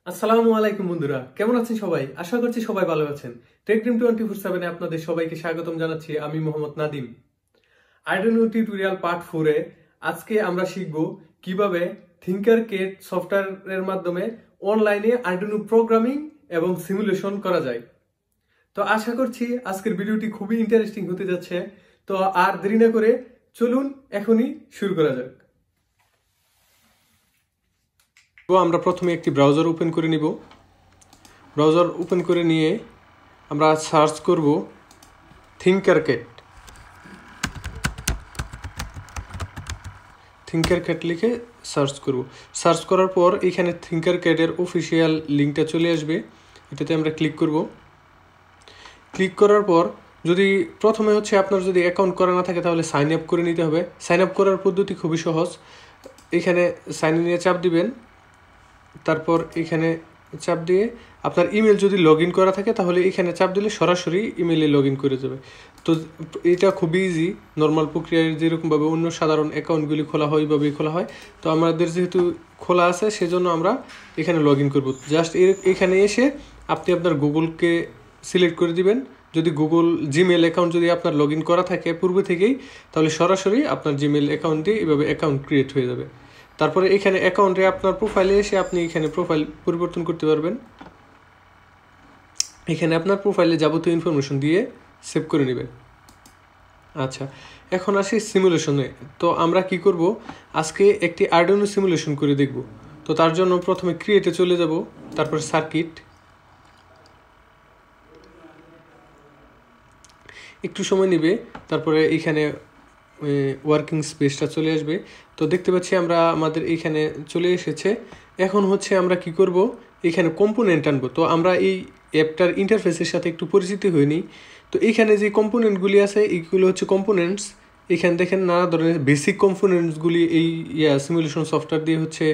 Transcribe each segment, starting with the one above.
আসসালামু আলাইকুম বন্ধুরা, কেমন আছেন সবাই? আশা করছি সবাই ভালো আছেন। Td247 এ আপনাদের সবাইকে স্বাগতম জানাচ্ছি। আমি Mohammad Nadim. Arduino tutorial part 4 এ আজকে আমরা শিখব কিভাবে Thinkercat সফটওয়্যারের মাধ্যমে অনলাইনে Arduino প্রোগ্রামিং এবং সিমুলেশন করা যায়। তো আশা করছি আজকের ভিডিওটি খুবই ইন্টারেস্টিং হতে যাচ্ছে। তো আর দেরি না করে চলুন এখনই শুরু করা যাক। আমরা প্রথমে একটি ব্রাউজার ওপেন করে নিব। ব্রাউজার ওপেন করে নিয়ে আমরা সার্চ করব থিঙ্কারক্যাট লিখে সার্চ করব। সার্চ করার পর এখানে থিঙ্কারক্যাটের অফিসিয়াল লিঙ্কটা চলে আসবে। এটাতে আমরা ক্লিক করব। ক্লিক করার পর যদি প্রথমে হচ্ছে আপনার যদি অ্যাকাউন্ট করা না থাকে তাহলে সাইন আপ করে নিতে হবে। সাইন আপ করার পদ্ধতি খুবই সহজ। এখানে সাইন ইনে চাপ দিবেন, তারপর এখানে চাপ দিয়ে আপনার ইমেল যদি লগ ইন করা থাকে তাহলে এখানে চাপ দিলে সরাসরি ইমেলে লগ ইন করে যাবে। তো এটা খুবই ইজি, নর্মাল প্রক্রিয়ায় যেরকমভাবে অন্য সাধারণ অ্যাকাউন্টগুলি খোলা হয় ওইভাবেই খোলা হয়। তো আমাদের যেহেতু খোলা আছে সেজন্য আমরা এখানে লগ ইন করবো। জাস্ট এখানে এসে আপনি আপনার গুগলকে সিলেক্ট করে দিবেন। যদি গুগল জিমেল অ্যাকাউন্ট যদি আপনার লগ ইন করা থাকে পূর্বে থেকেই, তাহলে সরাসরি আপনার জিমেল অ্যাকাউন্ট দিয়ে এভাবে অ্যাকাউন্ট ক্রিয়েট হয়ে যাবে। তারপরে এখানে অ্যাকাউন্টে আপনার প্রোফাইলে এসে আপনি এখানে প্রোফাইল পরিবর্তন করতে পারবেন। এখানে আপনার প্রোফাইলে যাবতীয় ইনফরমেশন দিয়ে সেভ করে নেবেন। আচ্ছা, এখন আসি সিমুলেশনে। তো আমরা কি করব, আজকে একটি আরডুইনো সিমুলেশন করে দেখব। তো তার জন্য প্রথমে ক্রিয়েটে চলে যাব, তারপর সার্কিট, একটু সময় নেবে, তারপরে এখানে ওয়ার্কিং স্পেসটা চলে আসবে। তো দেখতে পাচ্ছি আমরা আমাদের এইখানে চলে এসেছে। এখন হচ্ছে আমরা কি করব, এখানে কম্পোনেন্ট আনবো। তো আমরা এই অ্যাপটার ইন্টারফেসের সাথে একটু পরিচিতি হইনি। তো এখানে যে কম্পোনেন্টগুলি আছে এইগুলো হচ্ছে কম্পোনেন্টস। এখানে দেখেন নানা ধরনের বেসিক কম্পোনেন্টসগুলি এই সিমুলেশন সফটওয়্যার দিয়ে হচ্ছে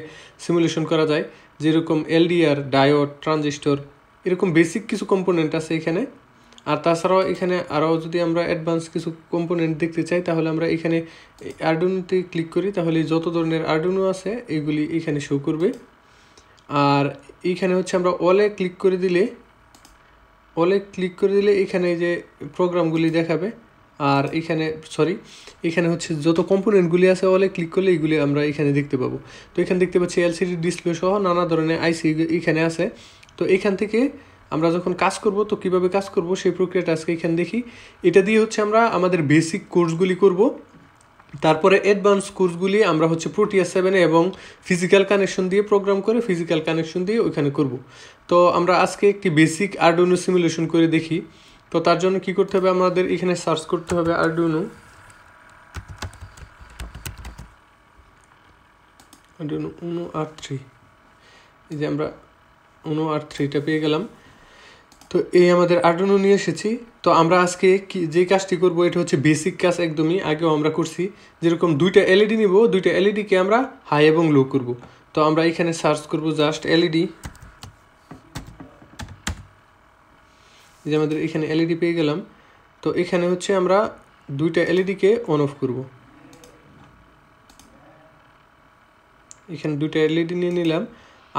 সিমুলেশন করা যায়। যেরকম এলডিআর, ডায়োড, ট্রানজিস্টর, এরকম বেসিক কিছু কম্পোনেন্ট আছে এখানে। আর তাছাড়াও এখানে আরও যদি আমরা অ্যাডভান্স কিছু কম্পোনেন্ট দেখতে চাই তাহলে আমরা এখানে আরডুইনোতে ক্লিক করি, তাহলে যত ধরনের আরডুইনো আছে এগুলি এখানে শো করবে। আর এইখানে হচ্ছে আমরা অলে ক্লিক করে দিলে এখানে যে প্রোগ্রামগুলি দেখাবে। আর এখানে হচ্ছে যত কম্পোনেন্টগুলি আছে অলে ক্লিক করলে এইগুলি আমরা এখানে দেখতে পাবো। তো এখানে দেখতে পাচ্ছি এলসিডি ডিসপ্লে সহ নানা ধরনের আইসি এখানে আছে। তো এখান থেকে আমরা যখন কাজ করব, তো কিভাবে কাজ করব সেই প্রক্রিয়াটা আজকে এখানে দেখি। এটা দিয়ে হচ্ছে আমরা আমাদের বেসিক কোর্সগুলি করব, তারপরে অ্যাডভান্স কোর্সগুলি আমরা হচ্ছে প্রোটিয়া 7 এবং ফিজিক্যাল কানেকশন দিয়ে প্রোগ্রাম করে ফিজিক্যাল কানেকশন দিয়ে ওইখানে করব। তো আমরা আজকে একটি বেসিক আরডুইনো সিমুলেশন করে দেখি। তো তার জন্য কি করতে হবে, আমাদের এখানে সার্চ করতে হবে আরডুইনো উনো R3। এই যে আমরা উনো R3টা পেয়ে গেলাম। তো এই আমাদের আরডুইনো নিয়ে এসেছি। তো আমরা আজকে যে কাজটি করব এটা হচ্ছে বেসিক কাজ, একদমই আগেও আমরা করছি। যেরকম দুইটা এলইডি নিব, দুইটা এলইডিকে আমরা হাই এবং লো করব। তো আমরা এখানে সার্চ করব জাস্ট এলইডি। যে আমাদের এখানে এলইডি পেয়ে গেলাম। তো এখানে হচ্ছে আমরা দুইটা এলইডিকে অন অফ করব। এখানে দুইটা এলইডি নিয়ে নিলাম।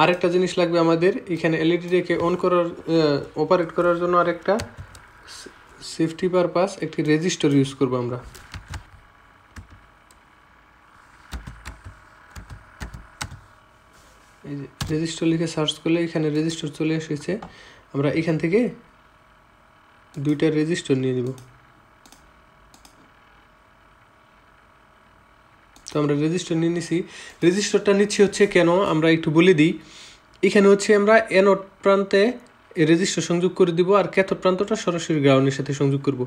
আরেকটা জিনিস লাগবে আমাদের, এখানে এলইডিটাকে অপারেট করার জন্য আরেকটা সেফটি পারপাস একটি রেজিস্টার ইউজ করব আমরা। এই যে রেজিস্টার লিখে সার্চ করলে এখানে রেজিস্টার চলে এসেছে। আমরা এখান থেকে দুইটা রেজিস্টার নিয়ে নিব। তো আমরা রেজিস্টার নিয়ে নিছি। রেজিস্টারটা নিচ্ছি হচ্ছে কেন আমরা একটু বলে দিই। এখানে হচ্ছে আমরা অ্যানোড প্রান্তে রেজিস্টার সংযোগ করে দিব, আর ক্যাথোড প্রান্তটা সরাসরি গ্রাউন্ডের সাথে সংযোগ করব।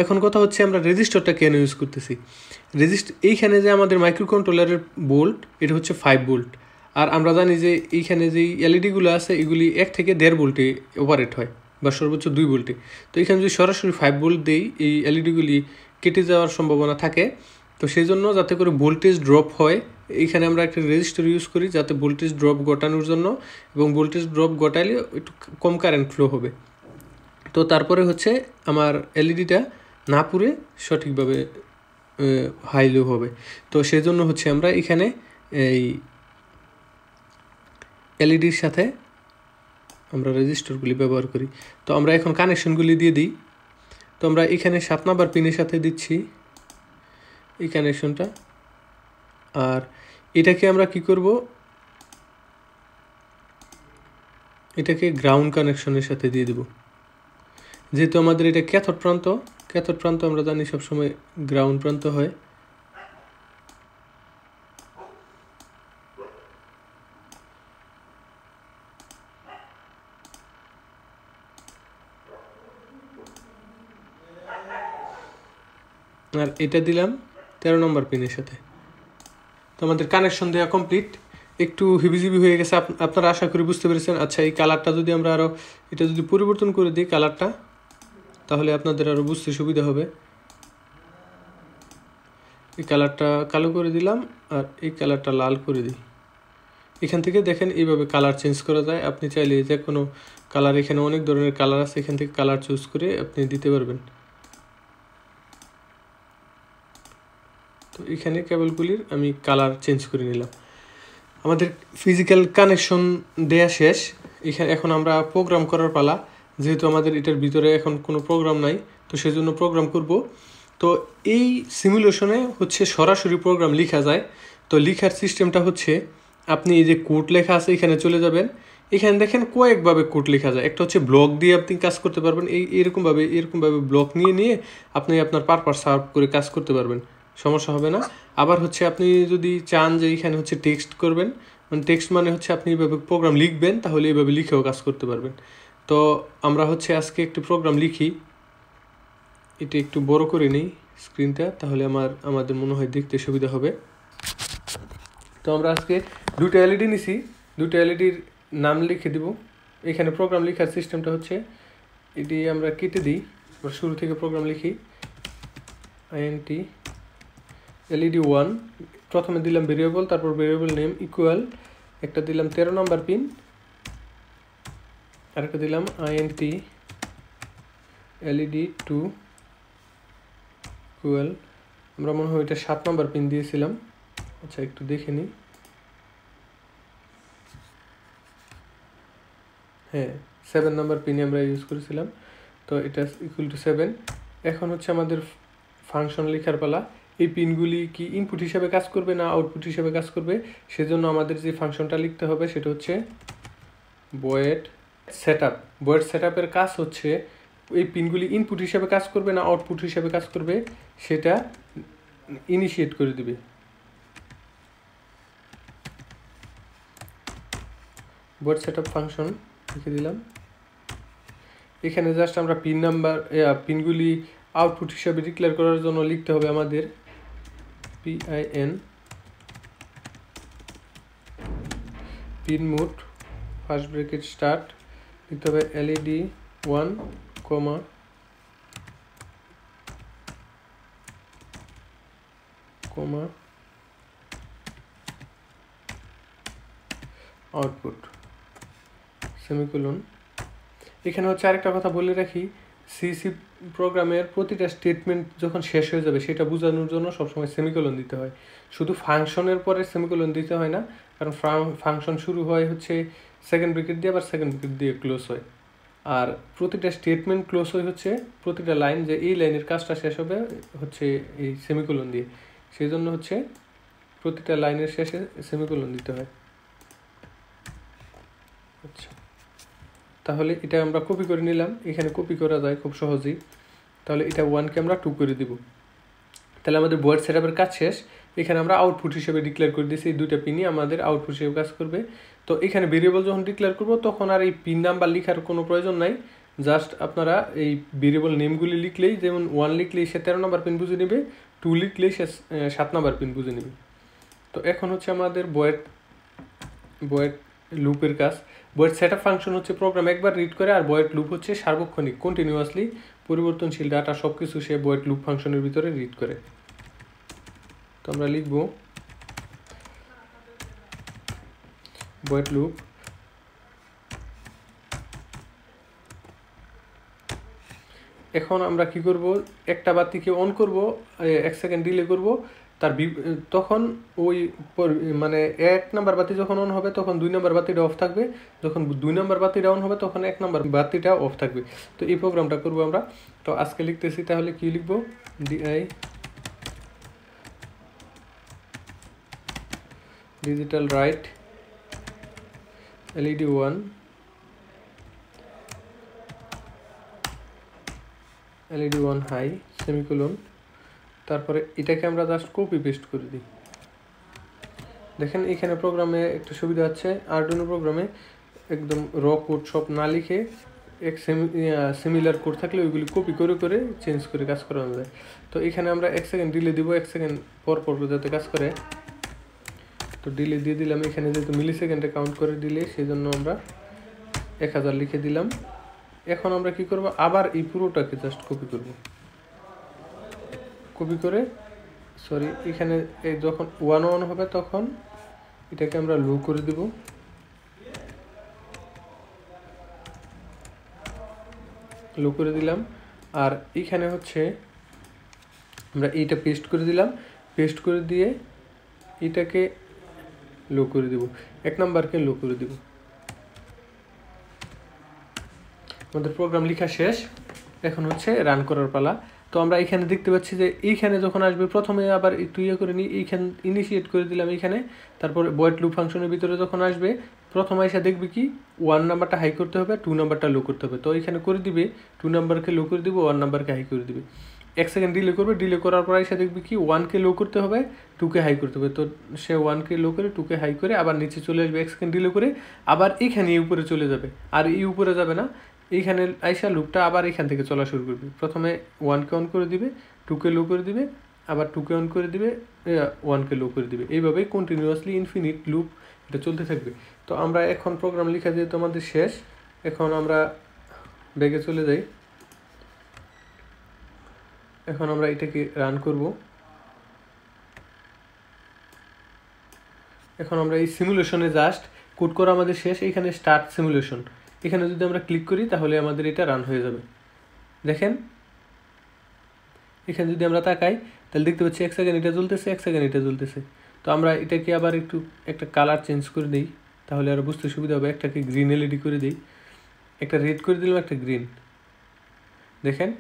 এখন কথা হচ্ছে আমরা রেজিস্টারটা কেন ইউজ করতেছি। এইখানে যে আমাদের মাইক্রো কন্ট্রোলারের বোল্ট, এটা হচ্ছে 5 ভোল্ট। আর আমরা জানি যে এইখানে যেই এলইডিগুলো আছে এগুলি 1 থেকে 1.5 ভোল্টে অপারেট হয়, বা সর্বোচ্চ 2 ভোল্টে। তো এখানে যদি সরাসরি 5 ভোল্ট দেই এই এলইডিগুলি কেটে যাওয়ার সম্ভাবনা থাকে। তো সেই জন্য যাতে করে ভোল্টেজ ড্রপ হয়, এইখানে আমরা একটা রেজিস্টার ইউজ করি যাতে ভোল্টেজ ড্রপ ঘটানোর জন্য, এবং ভোল্টেজ ড্রপ ঘটাইলে একটু কম কারেন্ট ফ্লো হবে। তো তারপরে হচ্ছে আমার এলইডিটা না পুড়ে সঠিকভাবে হাই লো হবে। তো সেই জন্য হচ্ছে আমরা এখানে এই এলইডির সাথে আমরা রেজিস্টারগুলি ব্যবহার করি। তো আমরা এখন কানেকশনগুলি দিয়ে দিই। তো আমরা এখানে 7 নাম্বার পিনের সাথে দিচ্ছি এই কানেকশনটা, আর এটাকে আমরা কি করব, এটাকে গ্রাউন্ড কানেকশনের সাথে দিয়ে দেব। যেহেতু আমাদের এটা ক্যাথোড প্রান্ত আমরা জানি সবসময় গ্রাউন্ড প্রান্ত হয়। আর এটা দিলাম 13 নম্বর পিনের সাথে। তো আমাদের কানেকশন দেওয়া কমপ্লিট। একটু হিবিজিবি হয়ে গেছে, আপনারা আশা করি বুঝতে পেরেছেন। আচ্ছা, এই কালারটা যদি আমরা আরও এটা যদি পরিবর্তন করে দিই কালারটা, তাহলে আপনাদের আরও বুঝতে সুবিধা হবে। এই কালারটা কালো করে দিলাম আর এই কালারটা লাল করে দিই। এখান থেকে দেখেন এইভাবে কালার চেঞ্জ করা যায়। আপনি চাইলে যে কোনো কালার, এখানে অনেক ধরনের কালার আছে, এখান থেকে কালার চুজ করে আপনি দিতে পারবেন। তো এখানে কেবলগুলির আমি কালার চেঞ্জ করে নিলাম। আমাদের ফিজিক্যাল কানেকশন দেয়া শেষ। এখানে এখন আমরা প্রোগ্রাম করার পালা। যেহেতু আমাদের এটার ভিতরে এখন কোনো প্রোগ্রাম নাই, তো সেজন্য প্রোগ্রাম করব। তো এই সিমুলেশনে হচ্ছে সরাসরি প্রোগ্রাম লেখা যায়। তো লেখার সিস্টেমটা হচ্ছে, আপনি এই যে কোড লেখা আছে এখানে চলে যাবেন। এখানে দেখেন কয়েকভাবে কোড লেখা যায়। একটা হচ্ছে ব্লক দিয়ে আপনি কাজ করতে পারবেন, এরকমভাবে ব্লক নিয়ে আপনি আপনার পারপাস সার্ভ করে কাজ করতে পারবেন, সমস্যা হবে না। আবার হচ্ছে আপনি যদি চান যে এখানে হচ্ছে টেক্সট করবেন, মানে টেক্সট মানে হচ্ছে আপনি এইভাবে প্রোগ্রাম লিখবেন, তাহলে এইভাবে লিখেও কাজ করতে পারবেন। তো আমরা হচ্ছে আজকে একটি প্রোগ্রাম লিখি। এটা একটু বড় করে নিই স্ক্রিনটা, তাহলে আমাদের মনে হয় দেখতে সুবিধা হবে। তো আমরা আজকে দুটো এলইডি নিছি, দুটো এলইডির নাম লিখে দিব। এখানে প্রোগ্রাম লেখার সিস্টেমটা হচ্ছে, এটি আমরা কেটে দিই। আমরা শুরু থেকে প্রোগ্রাম লিখি। INT LED 1, প্রথমে দিলাম ভেরিয়েবল, তারপর ভেরিয়েবল নেম ইকুয়াল, একটা দিলাম 13 নাম্বার পিন, আরেকটা দিলাম INT LED 2 ইকুয়াল, আমরা মনে হয় এটা 7 নাম্বার পিন দিয়েছিলাম। আচ্ছা, একটু দেখে নিই। হ্যাঁ, 7 নাম্বার পিনে আমরা ইউজ করেছিলাম। তো এটা ইকুয়াল টু 7। এখন হচ্ছে আমাদের ফাংশন লেখার পালা। এই পিনগুলি কি ইনপুট হিসাবে কাজ করবে না আউটপুট হিসাবে কাজ করবে, সেজন্য আমাদের যে ফাংশনটা লিখতে হবে সেটা হচ্ছে void setup। void setup-এর কাজ হচ্ছে এই পিনগুলি ইনপুট হিসাবে কাজ করবে না আউটপুট হিসাবে কাজ করবে সেটা ইনিশিয়েট করে দিবে। void setup ফাংশন লিখে দিলাম। এখানে জাস্ট আমরা পিনগুলি আউটপুট হিসাবে ডিক্লেয়ার করার জন্য লিখতে হবে আমাদের PIN pin mode first bracket start, লিখতে হবে LED 1, আউটপুট সেমিকোলন। এখানে হচ্ছে আরেকটা কথা বলে রাখি, সিসি প্রোগ্রামের প্রতিটা স্টেটমেন্ট যখন শেষ হয়ে যাবে সেটা বোঝানোর জন্য সবসময় সেমিকোলন দিতে হয়। শুধু ফাংশনের পরে সেমিকোলন দিতে হয় না, কারণ ফাংশন শুরু হয় হচ্ছে সেকেন্ড ব্র্যাকেট দিয়ে, আবার সেকেন্ড ব্র্যাকেট দিয়ে ক্লোজ হয়। আর প্রতিটা স্টেটমেন্ট ক্লোজ হয় হচ্ছে প্রতিটা লাইন, যে এই লাইনের কাজটা শেষ হবে হচ্ছে এই সেমিকোলন দিয়ে। সেই জন্য হচ্ছে প্রতিটা লাইনের শেষে সেমিকোলন দিতে হয়। আচ্ছা, তাহলে এটা আমরা কপি করে নিলাম। এখানে কপি করা যায় খুব সহজেই। তাহলে এটা 1-কে আমরা 2 করে দিব। তাহলে আমাদের void setup-এর কাজ শেষ। এখানে আমরা আউটপুট হিসেবে ডিক্লেয়ার করে দিয়েছি, এই দুইটা পিনই আমাদের আউটপুট হিসেবে কাজ করবে। তো এখানে ভেরিয়েবল যখন ডিক্লেয়ার করব তখন আর এই পিন নাম্বার লেখার কোনো প্রয়োজন নাই। জাস্ট আপনারা এই ভেরিয়েবল নেমগুলি লিখলেই, যেমন 1 লিখলেই সে 13 নাম্বার পিন বুঝে নেবে, 2 লিখলেই সে 7 নাম্বার পিন বুঝে নেবে। তো এখন হচ্ছে আমাদের void লুপের কাজ। void setup ফাংশন হচ্ছে প্রোগ্রাম একবার রিড করে, আর void লুপ হচ্ছে সার্বক্ষণিক কন্টিনিউয়াসলি পরিবর্তনশীল ডাটা সবকিছু সে void লুপ ফাংশনের ভিতরে রিড করে। তো আমরা লিখব void লুপ এখন আমরা কি করব, একটা বাতিকে অন করব, 1 সেকেন্ড ডিলে করব, তখন ওই মানে 1 নাম্বার বাতি যখন অন হবে তখন 2 নাম্বার বাতিটা অফ থাকবে, যখন 2 নাম্বার বাতিটা অন হবে তখন 1 নাম্বার বাতিটা অফ থাকবে। তো এই প্রোগ্রামটা করবো আমরা। তো আজকে লিখতেছি, তাহলে কি লিখবো, DI digital write LED 1 LED 1 high semicolon, তারপরে এটাকে আমরা জাস্ট কপি পেস্ট করে দিই। দেখেন এখানে প্রোগ্রামে একটা সুবিধা আছে, আরডুইনো প্রোগ্রামে একদম র কোড সব না লিখে সিমিলার কোড থাকলে ওইগুলি কপি করে করে চেঞ্জ করে কাজ করানো যায়। তো এখানে আমরা 1 সেকেন্ড ডিলে দিব, 1 সেকেন্ড পর পর যাতে কাজ করে। তো ডিলে দিয়ে দিলাম, এখানে যেহেতু মিলি সেকেন্ডে কাউন্ট করে ডিলে, সেই জন্য আমরা 1000 লিখে দিলাম। এখন আমরা কি করব, আবার এই পুরোটাকে জাস্ট কপি করব, কপি করে সরি এখানে এই যখন 1 হবে তখন এটাকে আমরা লো করে দিব, লো করে দিলাম। আর এখানে হচ্ছে আমরা এইটা পেস্ট করে দিলাম, পেস্ট করে দিয়ে এটাকে লো করে দিব, 1 নাম্বারকে লো করে দিব। আমাদের প্রোগ্রাম লেখা শেষ, এখন হচ্ছে রান করার পালা। তো আমরা এখানে দেখতে পাচ্ছি যে এইখানে যখন আসবে প্রথমে আবার একটু ইয়ে করে নিই, এইখানে ইনিশিয়েট করে দিলাম এইখানে, তারপর ভয়েড লুপ ফাংশনের ভিতরে যখন আসবে প্রথমে এসে দেখবে কি 1 নাম্বারটা হাই করতে হবে, 2 নাম্বারটা লো করতে হবে। তো এখানে করে দিবে 2 নাম্বারকে লো করে দিব, 1 নাম্বারকে হাই করে দিবে। 1 সেকেন্ড ডিলে করবে, ডিলে করার পর এসে দেখবে কি 1কে লো করতে হবে, 2কে হাই করতে হবে। তো সে 1কে লো করে 2কে হাই করে আবার নিচে চলে আসবে, 1 সেকেন্ড ডিলে করে আবার এখানে এই উপরে চলে যাবে, আর এই উপরে যাবে না, এইখানে আইসা লুপটা আবার এখান থেকে চলা শুরু করবে। প্রথমে 1কে অন করে দিবে, 2কে লো করে দিবে, আবার 2কে অন করে দিবে, 1কে লো করে দিবে। এইভাবে কন্টিনিউয়াসলি ইনফিনিট লুপ এটা চলতে থাকবে। তো আমরা এখন প্রোগ্রাম লেখা যেহেতু আমাদের শেষ, এখন আমরা ব্যাগে চলে যাই। এখন আমরা এটাকে রান করব। এখন আমরা এই সিমুলেশনে জাস্ট কোড করা আমাদের শেষ, এখানে স্টার্ট সিমুলেশন, এখানে যদি আমরা ক্লিক করি তাহলে আমাদের এটা রান হয়ে যাবে। দেখেন এখানে যদি আমরা তাকাই তাহলে দেখতে পাচ্ছি 1 সেকেন্ড এটা জ্বলতেছে, 1 সেকেন্ড এটা জ্বলতেছে। তো আমরা এটাকে আবার একটু একটা কালার চেঞ্জ করে দিই, তাহলে আরও বুঝতে সুবিধা হবে। একটাকে গ্রিন এলইডি করে দিই, একটা রেড করে দিলাম, একটা গ্রিন। দেখেন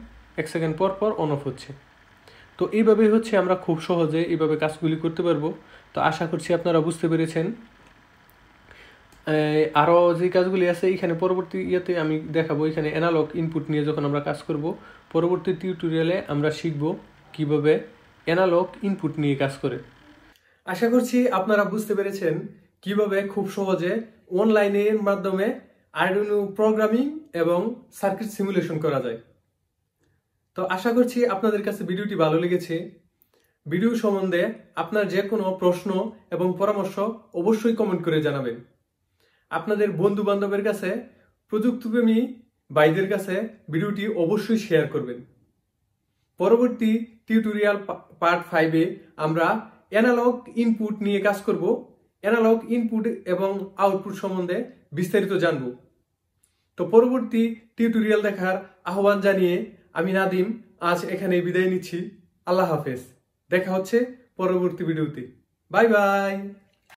1 সেকেন্ড পর পর অন অফ হচ্ছে। তো এইভাবেই হচ্ছে আমরা খুব সহজে এইভাবে কাজগুলি করতে পারবো। তো আশা করছি আপনারা বুঝতে পেরেছেন। আরও যে কাজগুলি আছে এখানে পরবর্তী ইয়েতে আমি দেখাবো। এখানে অ্যানালগ ইনপুট নিয়ে যখন আমরা কাজ করব, পরবর্তী টিউটোরিয়ালে আমরা শিখব কিভাবে অ্যানালগ ইনপুট নিয়ে কাজ করে। আশা করছি আপনারা বুঝতে পেরেছেন কিভাবে খুব সহজে অনলাইনের মাধ্যমে আরডুইনো প্রোগ্রামিং এবং সার্কিট সিমুলেশন করা যায়। তো আশা করছি আপনাদের কাছে ভিডিওটি ভালো লেগেছে। ভিডিও সম্বন্ধে আপনার যে কোনো প্রশ্ন এবং পরামর্শ অবশ্যই কমেন্ট করে জানাবেন। আপনাদের বন্ধু বান্ধবের কাছে, প্রযুক্তিপ্রেমী ভাইদের কাছে ভিডিওটি অবশ্যই শেয়ার করবেন। পরবর্তী টিউটোরিয়াল পার্ট 5-এ আমরা অ্যানালগ ইনপুট নিয়ে কাজ করব। অ্যানালগ ইনপুট এবং আউটপুট সম্বন্ধে বিস্তারিত জানব। তো পরবর্তী টিউটোরিয়াল দেখার আহ্বান জানিয়ে আমি নাদিম আজ এখানে বিদায় নিচ্ছি। আল্লাহ হাফেজ। দেখা হচ্ছে পরবর্তী ভিডিওতে। Bye bye.